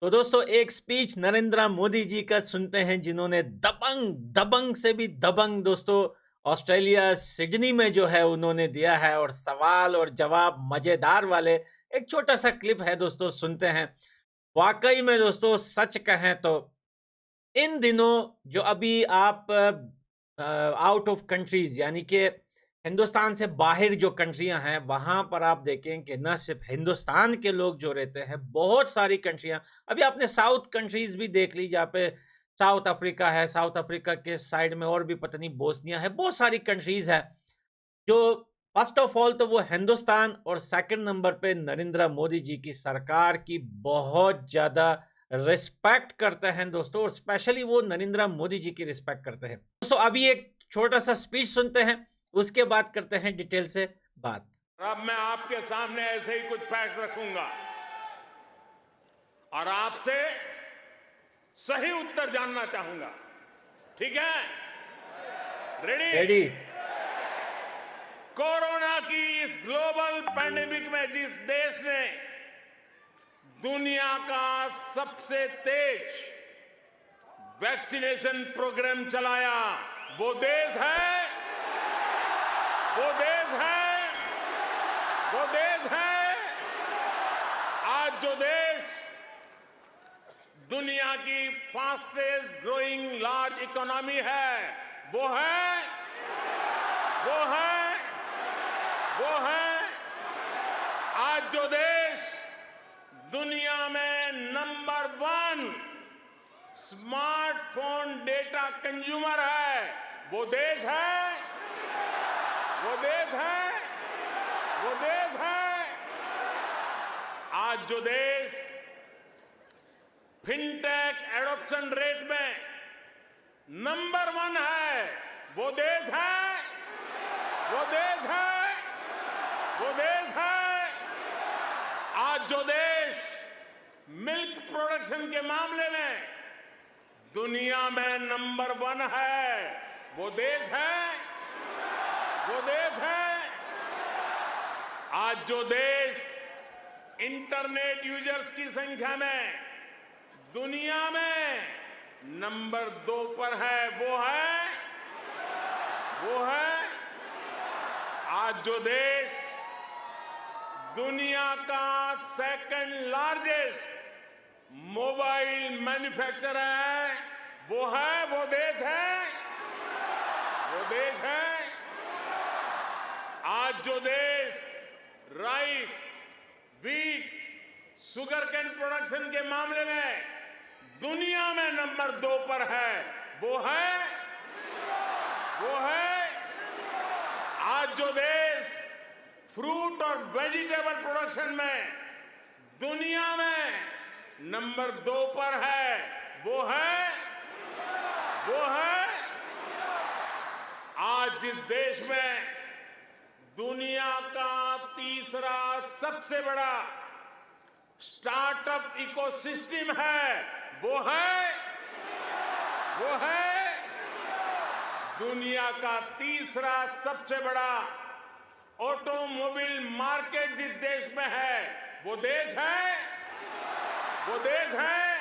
तो दोस्तों एक स्पीच नरेंद्र मोदी जी का सुनते हैं जिन्होंने दबंग दबंग से भी दबंग दोस्तों ऑस्ट्रेलिया सिडनी में जो है उन्होंने दिया है और सवाल और जवाब मजेदार वाले एक छोटा सा क्लिप है दोस्तों सुनते हैं। वाकई में दोस्तों सच कहें तो इन दिनों जो अभी आप आउट ऑफ कंट्रीज यानी कि हिंदुस्तान से बाहर जो कंट्रियां हैं वहां पर आप देखें कि न सिर्फ हिंदुस्तान के लोग जो रहते हैं बहुत सारी कंट्रियां अभी आपने साउथ कंट्रीज भी देख ली जहाँ पे साउथ अफ्रीका है। साउथ अफ्रीका के साइड में और भी पता नहीं बोस्निया है, बहुत सारी कंट्रीज है जो फर्स्ट ऑफ ऑल तो वो हिंदुस्तान और सेकंड नंबर पे नरेंद्र मोदी जी की सरकार की बहुत ज्यादा रिस्पेक्ट करते हैं दोस्तों, और स्पेशली वो नरेंद्र मोदी जी की रिस्पेक्ट करते हैं दोस्तों। अभी एक छोटा सा स्पीच सुनते हैं, उसके बाद करते हैं डिटेल से बात। अब मैं आपके सामने ऐसे ही कुछ फैक्ट रखूंगा और आपसे सही उत्तर जानना चाहूंगा। ठीक है? रेडी? रेडी? कोरोना की इस ग्लोबल पैंडेमिक में जिस देश ने दुनिया का सबसे तेज वैक्सीनेशन प्रोग्राम चलाया, वो देश है, वो देश है, वो देश है। आज जो देश दुनिया की फास्टेस्ट ग्रोइंग लार्ज इकोनॉमी है, वो है, वो है, वो है। आज जो देश दुनिया में नंबर 1 स्मार्टफोन डेटा कंज्यूमर है, वो देश है, वो देश है, वो देश है। आज जो देश फिनटेक एडॉप्शन रेट में नंबर 1 है, वो देश है, वो देश है, वो देश है। आज जो देश मिल्क प्रोडक्शन के मामले में दुनिया में नंबर 1 है, वो देश है, वो देश है। आज जो देश इंटरनेट यूजर्स की संख्या में दुनिया में नंबर 2 पर है, वो है, वो है। आज जो देश दुनिया का सेकंड लार्जेस्ट मोबाइल मैन्युफैक्चरर है, वो है, वो देश है, वो देश है। आज जो देश rice, wheat, sugarcane production के मामले में दुनिया में नंबर 2 पर है, वो है, वो है। आज जो देश फ्रूट और वेजिटेबल प्रोडक्शन में दुनिया में नंबर 2 पर है, वो है, वो है। आज जिस देश में दुनिया का तीसरा सबसे बड़ा स्टार्टअप इकोसिस्टम है, वो है, वो है। दुनिया का तीसरा सबसे बड़ा ऑटोमोबाइल मार्केट जिस देश में है, वो देश है, वो देश है।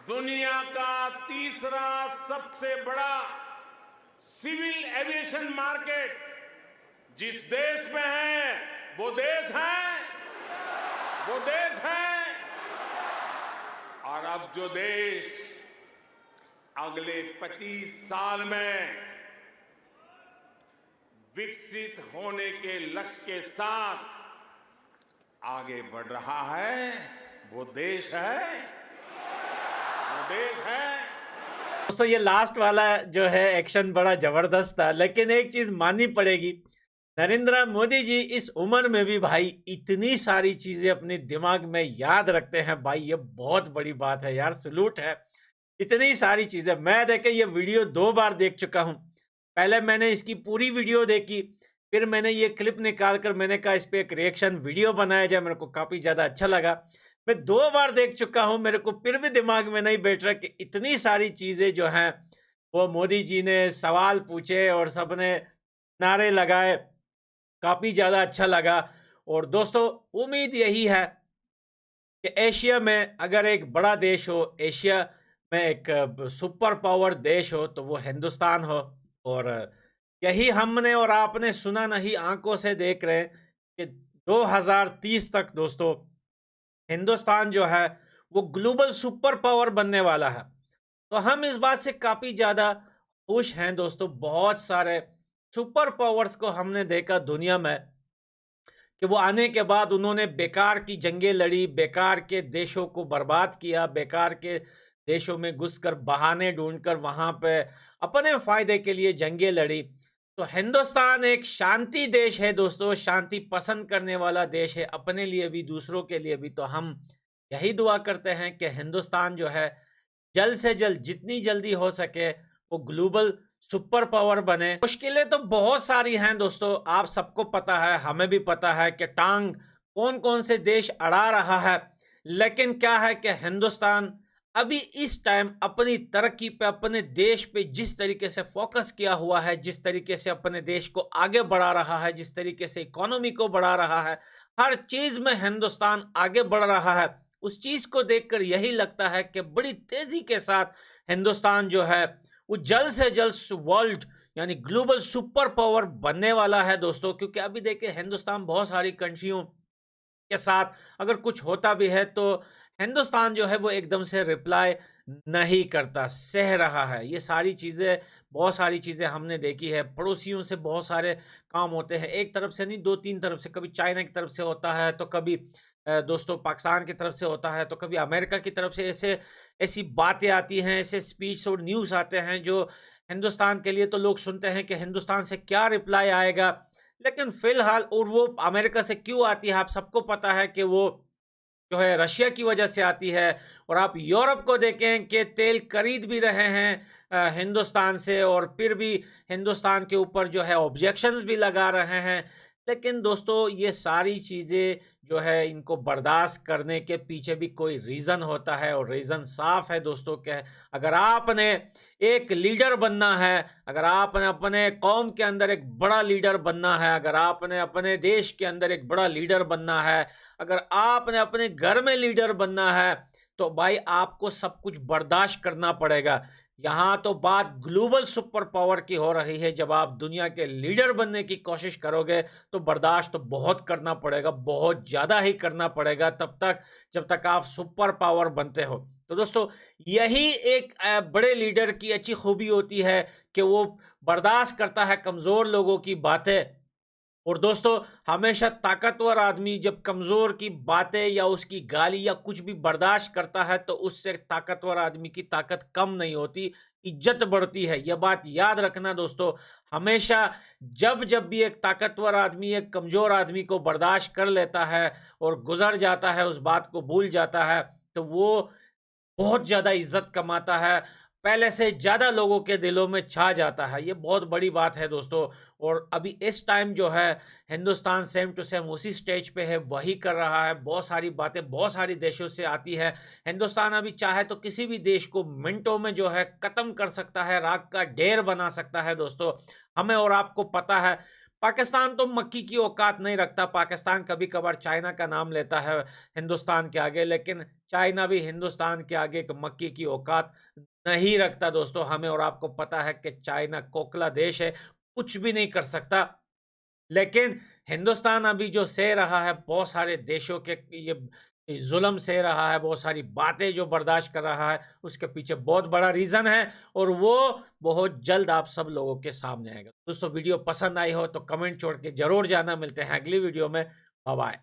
दुनिया का तीसरा सबसे बड़ा सिविल एविएशन मार्केट जिस देश में है, वो देश है, वो देश है। और अब जो देश अगले 25 साल में विकसित होने के लक्ष्य के साथ आगे बढ़ रहा है, वो देश है, वो देश है। दोस्तों ये लास्ट वाला जो है एक्शन बड़ा जबरदस्त था, लेकिन एक चीज माननी पड़ेगी, नरेंद्र मोदी जी इस उम्र में भी भाई इतनी सारी चीजें अपने दिमाग में याद रखते हैं भाई, ये बहुत बड़ी बात है यार, सलूट है। इतनी सारी चीजें मैं देखे ये वीडियो 2 बार देख चुका हूं। पहले मैंने इसकी पूरी वीडियो देखी, फिर मैंने ये क्लिप निकाल कर मैंने कहा इस पे एक रिएक्शन वीडियो बनाया जाए, मेरे को काफी ज्यादा अच्छा लगा। मैं 2 बार देख चुका हूं, मेरे को फिर भी दिमाग में नहीं बैठ रहा कि इतनी सारी चीजें जो हैं वो मोदी जी ने सवाल पूछे और सबने नारे लगाए, काफी ज्यादा अच्छा लगा। और दोस्तों उम्मीद यही है कि एशिया में अगर एक बड़ा देश हो, एशिया में एक सुपर पावर देश हो, तो वो हिंदुस्तान हो। और यही हमने और आपने सुना नहीं, आंखों से देख रहे हैं कि 2030 तक दोस्तों हिंदुस्तान जो है वो ग्लोबल सुपर पावर बनने वाला है। तो हम इस बात से काफी ज्यादा खुश हैं दोस्तों। बहुत सारे सुपर पावर्स को हमने देखा दुनिया में कि वो आने के बाद उन्होंने बेकार की जंगें लड़ी, बेकार के देशों को बर्बाद किया, बेकार के देशों में घुसकर बहाने ढूंढकर वहां पे अपने फायदे के लिए जंगें लड़ी। तो हिंदुस्तान एक शांति देश है दोस्तों, शांति पसंद करने वाला देश है, अपने लिए भी दूसरों के लिए भी। तो हम यही दुआ करते हैं कि हिंदुस्तान जो है जल्द से जल्द, जितनी जल्दी हो सके, वो ग्लोबल सुपर पावर बने। मुश्किलें तो बहुत सारी हैं दोस्तों, आप सबको पता है, हमें भी पता है कि टांग कौन कौन से देश अड़ा रहा है। लेकिन क्या है कि हिंदुस्तान अभी इस टाइम अपनी तरक्की पे, अपने देश पे जिस तरीके से फोकस किया हुआ है, जिस तरीके से अपने देश को आगे बढ़ा रहा है, जिस तरीके से इकोनॉमी को बढ़ा रहा है, हर चीज में हिंदुस्तान आगे बढ़ रहा है। उस चीज को देखकर यही लगता है कि बड़ी तेजी के साथ हिंदुस्तान जो है वो जल्द से जल्द वर्ल्ड यानी ग्लोबल सुपर पावर बनने वाला है दोस्तों। क्योंकि अभी देखिए हिंदुस्तान बहुत सारी कंट्रियों के साथ अगर कुछ होता भी है तो हिंदुस्तान जो है वो एकदम से रिप्लाई नहीं करता, सह रहा है। ये सारी चीज़ें, बहुत सारी चीज़ें हमने देखी है। पड़ोसियों से बहुत सारे काम होते हैं, एक तरफ से नहीं, दो तीन तरफ से। कभी चाइना की तरफ से होता है, तो कभी दोस्तों पाकिस्तान की तरफ से होता है, तो कभी अमेरिका की तरफ से। ऐसे ऐसी बातें आती हैं, ऐसे स्पीच और न्यूज़ आते हैं जो हिंदुस्तान के लिए, तो लोग सुनते हैं कि हिंदुस्तान से क्या रिप्लाई आएगा। लेकिन फिलहाल, और वो अमेरिका से क्यों आती है, आप सबको पता है कि वो जो है रशिया की वजह से आती है। और आप यूरोप को देखें कि तेल खरीद भी रहे हैं हिंदुस्तान से, और फिर भी हिंदुस्तान के ऊपर जो है ऑब्जेक्शंस भी लगा रहे हैं। लेकिन दोस्तों ये सारी चीज़ें जो है, इनको बर्दाश्त करने के पीछे भी कोई रीज़न होता है, और रीज़न साफ है दोस्तों कि अगर आपने एक लीडर बनना है, अगर आपने अपने कौम के अंदर एक बड़ा लीडर बनना है, अगर आपने अपने देश के अंदर एक बड़ा लीडर बनना है, अगर आपने अपने घर में लीडर बनना है, तो भाई आपको सब कुछ बर्दाश्त करना पड़ेगा। यहाँ तो बात ग्लोबल सुपर पावर की हो रही है। जब आप दुनिया के लीडर बनने की कोशिश करोगे तो बर्दाश्त तो बहुत करना पड़ेगा, बहुत ज़्यादा ही करना पड़ेगा, तब तक जब तक आप सुपर पावर बनते हो। तो दोस्तों यही एक बड़े लीडर की अच्छी खूबी होती है कि वो बर्दाश्त करता है कमज़ोर लोगों की बातें। और दोस्तों हमेशा ताकतवर आदमी जब कमजोर की बातें या उसकी गाली या कुछ भी बर्दाश्त करता है, तो उससे ताकतवर आदमी की ताकत कम नहीं होती, इज्जत बढ़ती है। यह बात याद रखना दोस्तों। हमेशा जब जब भी एक ताकतवर आदमी एक कमजोर आदमी को बर्दाश्त कर लेता है और गुजर जाता है, उस बात को भूल जाता है, तो वो बहुत ज़्यादा इज्जत कमाता है, पहले से ज़्यादा लोगों के दिलों में छा जाता है। ये बहुत बड़ी बात है दोस्तों। और अभी इस टाइम जो है हिंदुस्तान सेम टू सेम उसी स्टेज पे है, वही कर रहा है। बहुत सारी बातें बहुत सारी देशों से आती है। हिंदुस्तान अभी चाहे तो किसी भी देश को मिनटों में जो है ख़त्म कर सकता है, राख का ढेर बना सकता है दोस्तों। हमें और आपको पता है पाकिस्तान तो मक्की की औकात नहीं रखता। पाकिस्तान कभी कभार चाइना का नाम लेता है हिंदुस्तान के आगे, लेकिन चाइना भी हिंदुस्तान के आगे एक मक्की की औकात नहीं रखता दोस्तों। हमें और आपको पता है कि चाइना खोखला देश है, कुछ भी नहीं कर सकता। लेकिन हिंदुस्तान अभी जो सह रहा है, बहुत सारे देशों के ये जुल्म सह रहा है, बहुत सारी बातें जो बर्दाश्त कर रहा है, उसके पीछे बहुत बड़ा रीज़न है, और वो बहुत जल्द आप सब लोगों के सामने आएगा। दोस्तों वीडियो पसंद आई हो तो कमेंट छोड़ के जरूर जाना। मिलते हैं अगली वीडियो में। Bye bye.